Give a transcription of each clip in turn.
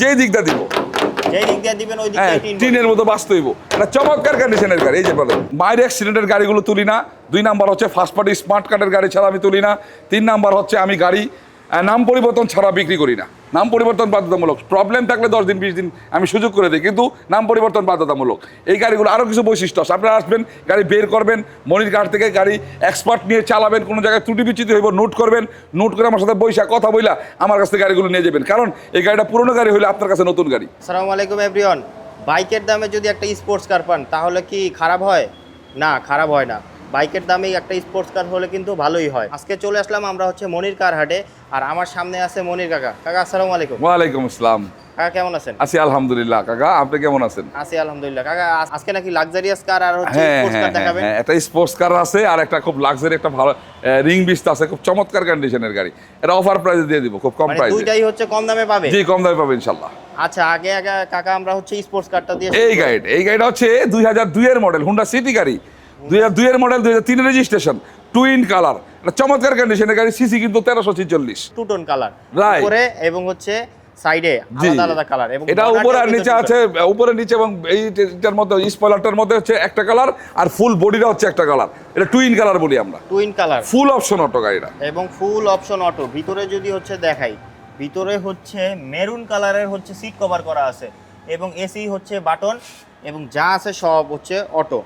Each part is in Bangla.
যেই দিকটা দিব, যেই দিক দিয়ে দিবেন ওই দিকটাই টিন টিনের মতো বাস্তব। এটা চমৎকার কন্ডিশনের গাড়ি। এই যে বলেন বাইরে অ্যাক্সিডেন্টের গাড়িগুলো তুলি না। 2 নাম্বার হচ্ছে ফার্স্ট পার্টি স্মার্ট কার্ডের গাড়ি ছাড়া আমি তুলি না। 3 নাম্বার হচ্ছে আমি গাড়ি নাম পরিবর্তন ছাড়া বিক্রি করি না। নাম পরিবর্তন বাধ্যতামূলক। প্রবলেম থাকলে 10 দিন 20 দিন আমি সুযোগ করে দিই, কিন্তু নাম পরিবর্তন বাধ্যতামূলক। এই গাড়িগুলো আরও কিছু বৈশিষ্ট্য আছে। আপনারা আসবেন, গাড়ি বের করবেন, মনির কার্ড থেকে গাড়ি এক্সপার্ট নিয়ে চালাবেন, কোনো জায়গায় ত্রুটি বিচ্যুতি হইব নোট করবেন, নোট করে আমার সাথে বৈশা কথা বইলা আমার কাছ থেকে গাড়িগুলো নিয়ে যাবেন, কারণ এই গাড়িটা পুরোনো গাড়ি হলে আপনার কাছে নতুন গাড়ি। আসসালামু আলাইকুম এভরিওয়ান। বাইকের দামে যদি একটা স্পোর্টস কার পান তাহলে কি খারাপ হয়? না, খারাপ হয় না। বাইকের দামে একটা স্পোর্টস কার হলে কিন্তু ভালোই হয়। আজকে চলে আসলাম আমরা হচ্ছে মনির কার হাটে, আর আমার সামনে আছে মনির কাকা। কাকা আসসালামু আলাইকুম। ওয়ালাইকুম আসসালাম। কাকা কেমন আছেন? আছি আলহামদুলিল্লাহ। কাকা আপনি কেমন আছেন? আছি আলহামদুলিল্লাহ। কাকা আজকে নাকি লাক্সারিয়াস কার আর হচ্ছে হ্যাঁ স্পোর্টস কার হ্যাঁ দেখাবেন? হ্যাঁ, একটা স্পোর্টস কার আছে আর একটা খুব লাক্সারি একটা ভালো রিং বিস্ট আছে, খুব চমৎকার কন্ডিশনের গাড়ি। এটা অফার প্রাইসে দিয়ে দিব, খুব কম মানে প্রাইসে। দুইটাই হচ্ছে কম দামে পাবে? জি, কম দামে পাবে ইনশাআল্লাহ। আচ্ছা, আগে কাকা আমরা হচ্ছে স্পোর্টস কারটা দিয়ে এই গাড়িটা হচ্ছে 2002 এর মডেল হুন্ডা সিটি গাড়ি। 2002 এর মডেল, 2003 এর রেজিস্ট্রেশন, টুইন কালার, এটা চমৎকার কন্ডিশনের গাড়ি। সিসি কিন্তু 1346, টু টোন কালার Right. উপরে এবং হচ্ছে সাইডে আলাদা আলাদা কালার, এবং এটা উপরে আর নিচে আছে, উপরে নিচে, এবং এইটার মধ্যে স্পয়লারটার মধ্যে হচ্ছে একটা কালার, আর ফুল বডিটা হচ্ছে একটা কালার। এটা টুইন কালার বলি আমরা। Twin colour, full option auto গাড়িটা, এবং ফুল অপশন অটো। ভিতরে যদি হচ্ছে দেখাই, ভিতরে হচ্ছে মেরুন কালারের হচ্ছে সিট কভার করা আছে, এবং এসি হচ্ছে বাটন, এবং যা আছে সব হচ্ছে অটো।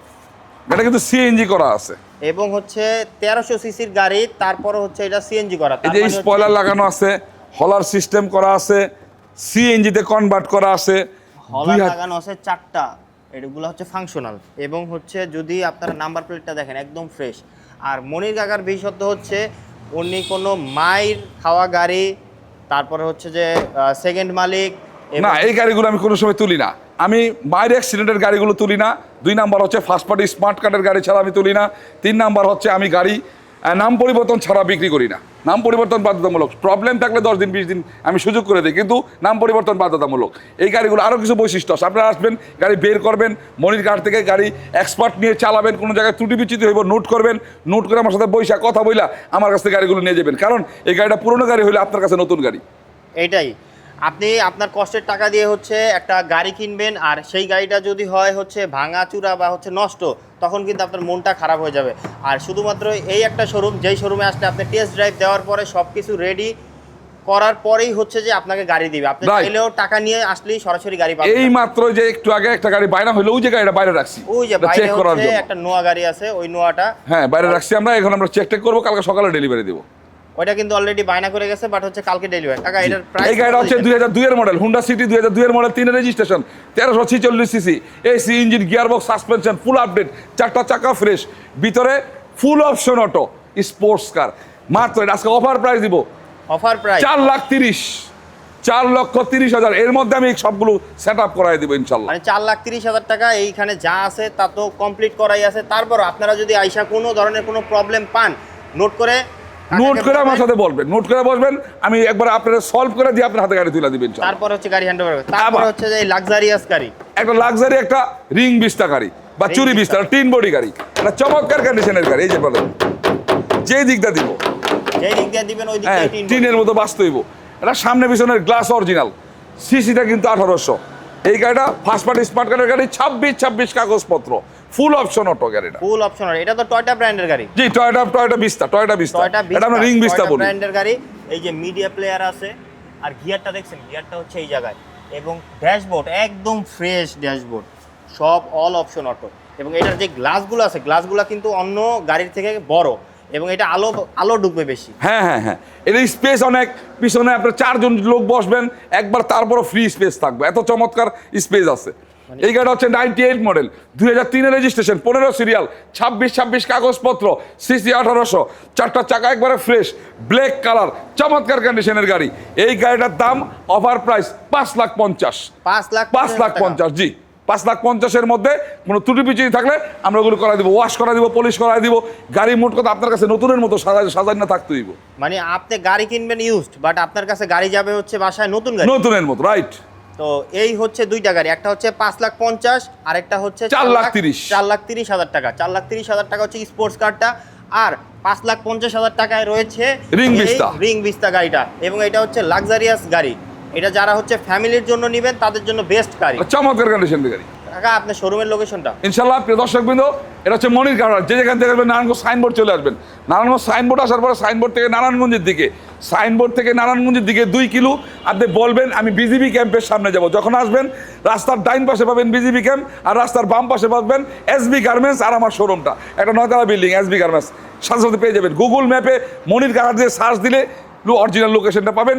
এটা কিন্তু সিএনজি করা আছে, এবং হচ্ছে 1300 সিসির গাড়ি, তারপরে হচ্ছে এটা সিএনজি করা। এই যে স্পয়লার লাগানো আছে, হলার সিস্টেম করা আছে, সিএনজি তে কনভার্ট করা আছে, হলার লাগানো আছে 4টা, এগুলো হচ্ছে ফাংশনাল। এবং হচ্ছে যদি আপনারা নাম্বার প্লেটটা দেখেন একদম ফ্রেশ। আর মনির কাকার বিশেষত্ব হচ্ছে উনি কোনো মাইর খাওয়া গাড়ি, তারপরে হচ্ছে যে সেকেন্ড মালিক না, এই গাড়িগুলো আমি কোনো সময় তুলি না। আমি বাইরে অ্যাক্সিডেন্টের গাড়িগুলো তুলি না। 2 নাম্বার হচ্ছে ফার্স্ট পার্টি স্মার্ট কার্ডের গাড়ি ছাড়া আমি তুলি না। 3 নাম্বার হচ্ছে আমি গাড়ি নাম পরিবর্তন ছাড়া বিক্রি করি না। নাম পরিবর্তন বাধ্যতামূলক। প্রবলেম থাকলে 10 দিন 20 দিন আমি সুযোগ করে দিই, কিন্তু নাম পরিবর্তন বাধ্যতামূলক। এই গাড়িগুলো আরও কিছু বৈশিষ্ট্য আছে। আপনারা আসবেন, গাড়ি বের করবেন, মনির কার্ড থেকে গাড়ি এক্সপার্ট নিয়ে চালাবেন, কোনো জায়গায় ত্রুটি বিচ্যুতি হইব নোট করবেন, নোট করে আমার সাথে বৈশা কথা বইলা আমার কাছ থেকে গাড়িগুলো নিয়ে যাবেন, কারণ এই গাড়িটা পুরোনো গাড়ি হলে আপনার কাছে নতুন গাড়ি। এইটাই, আপনি আপনার কষ্টের টাকা দিয়ে হচ্ছে একটা গাড়ি কিনবেন, আর সেই গাড়িটা যদি হয় হচ্ছে ভাঙা চূড়া বা হচ্ছে নষ্ট, তখন কিন্তু আপনার মনটা খারাপ হয়ে যাবে। আর শুধুমাত্র এই একটা শোরুম, যেই শোরুমে আসলে আপনি টেস্ট ড্রাইভ দেওয়ার পরে সব কিছু রেডি করার পরেই হচ্ছে যে আপনাকে গাড়ি দিবে। আপনি চাইলেও টাকা নিয়ে আসলেই সরাসরি গাড়ি পাবেন। এই মাত্র যে একটু আগে একটা গাড়ি বাইরে হলো, ওই যে গাড়িটা বাইরে রাখছি, ওই যে বাইরে চেক করার জন্য একটা নোয়া গাড়ি আছে, ওই নোয়াটা হ্যাঁ বাইরে রাখছি আমরা। এখন আমরা চেক টেক করবো, কালকে সকালে ডেলিভারি দেবো। ওইটা কিন্তু অলরেডি বায়না করে গেছে, বাট হচ্ছে কালকে ডেলিভারি। টাকা এটার প্রাইস, এই গাড়িটা হচ্ছে 2002 এর মডেল হুন্ডা সিটি, 2002 এর মডেল, 3 এর registration, 1346 CC, AC engine, gearbox, suspension full update, 4টা চাকা ফ্রেশ, ভিতরে full option auto sports car. মাত্র এটা আজকে অফার প্রাইস দিব, অফার প্রাইস 4,30,000। এর মধ্যে আমি সবগুলো সেট আপ করাই দিব ইনশাল্লাহ। মানে 4,30,000 টাকা এইখানে যা আছে তা তো কমপ্লিট করাই আছে। তারপর আপনারা যদি আইসা কোনো ধরনের কোনো প্রবলেম পান, নোট করে আমার সাথে বলবেন, নোট করে বসবেন, আমি একবার আপনারা সলভ করে দিয়ে আপনার হাতে গাড়ি তুলে দিবেন। তারপর হচ্ছে গাড়ি হ্যান্ড ওভার, তারপর হচ্ছে যে লাক্সারিয়াস গাড়ি, একটা লাক্সারি একটা রিং বিস্তা গাড়ি বা চুরি বিস্তা, টিন বডি গাড়ি, এটা চমৎকার কন্ডিশনের গাড়ি। এই যে বলেন যেই দিকটা দিব, যেই দিক দিয়ে দিবেন ওই দিকটাই টিনের মতো বাস্তব। এটা সামনে পিছনের গ্লাস অরিজিনাল, সিসিটা কিন্তু 1800। এই গাড়িটা ফার্স্ট পার্টি স্মার্ট কার্ডের গাড়ি, 26 কাগজপত্র, ফুল অপশন অটো গাড়িটা। ফুল অপশন, এটা তো টয়োটা ব্র্যান্ডের গাড়ি। জি, টয়োটা বিস্তা এটা আমরা রিং বিস্তা বলি। ব্র্যান্ডের গাড়ি। এই যে মিডিয়া প্লেয়ার আছে, আর গিয়ারটা দেখছেন, গিয়ারটা হচ্ছে এই জায়গায়, এবং ড্যাশবোর্ড একদম ফ্রেশ ড্যাশবোর্ড, সব অল অপশন অটো। এবং এটার যে গ্লাসগুলো আছে, গ্লাসগুলো কিন্তু অন্য গাড়ির থেকে বড়, এবং এটা আলো ঢুকবে বেশি। হ্যাঁ হ্যাঁ হ্যাঁ, এটা স্পেস অনেক, পিছনে আপনার 4 জন লোক বসবেন একবার, তারপরও ফ্রি স্পেস থাকবে, এত চমৎকার স্পেস আছে। এই গাড়িটা হচ্ছে 98 মডেল, 2003 এর রেজিস্ট্রেশন, 15 সিরিয়াল, 26 কাগজপত্র, সিসি 1800, 4টা চাকা একবারে ফ্রেশ, ব্ল্যাক কালার, চমৎকার কন্ডিশনের গাড়ি। এই গাড়িটার দাম অফার প্রাইস 5,50,000। 5,50,000 জি, 5,50,000-এর মধ্যে কোনো ত্রুটি বিচ্যুতি থাকলে আমরা ওগুলো করা দিব, ওয়াশ করা দিব, পলিশ করা দিব। গাড়ি মোট কথা আপনার কাছে নতুনের মতো সাজাই না থাকতে দিব। মানে আপনি গাড়ি কিনবেন ইউজড, বাট আপনার কাছে গাড়ি যাবে হচ্ছে বাসায় নতুন গাড়ি, নতুনের মতো, রাইট। তো এই হচ্ছে দুইটা গাড়ি, একটা হচ্ছে 5,50,000, আর একটা হচ্ছে 4,30,000 টাকা। 4,30,000 টাকা হচ্ছে স্পোর্টস কারটা, আর 5,50,000 টাকায় রয়েছে রিং বিস্তা গাড়িটা, এবং এটা হচ্ছে লাক্সারিয়াস গাড়ি। এটা যারা হচ্ছে ফ্যামিলির জন্য নেবেন তাদের জন্য বেস্ট গাড়ি। চমৎকার কন্ডিশন গাড়ি। কাকা আপনার শোরুমের লোকেশনটা? ইনশাল্লাহ প্রিয় দর্শকবৃন্দ, এটা হচ্ছে মনির কারখানা। যে যেখান থেকে আসবেন নারায়ণগঞ্জ সাইনবোর্ড চলে আসবেন। নারায়ণগঞ্জ সাইনবোর্ড আসার পরে সাইনবোর্ড থেকে নারায়ণগঞ্জের দিকে, সাইনবোর্ড থেকে নারায়ণগঞ্জের দিকে 2 কিলো আপনি বলবেন আমি বিজিবি ক্যাম্পের সামনে যাব। যখন আসবেন রাস্তার ডাইন পাশে পাবেন বিজিবি ক্যাম্প, আর রাস্তার বাম পাশে পাবেন এসবি গার্মেন্টস আর আমার শোরুমটা, একটা 9তলা বিল্ডিং এসবি গার্মেন্টস। সাথে সাথে পেয়ে যাবেন গুগল ম্যাপে মনির কারখানা দিয়ে সার্চ দিলে অরিজিনাল লোকেশনটা পাবেন।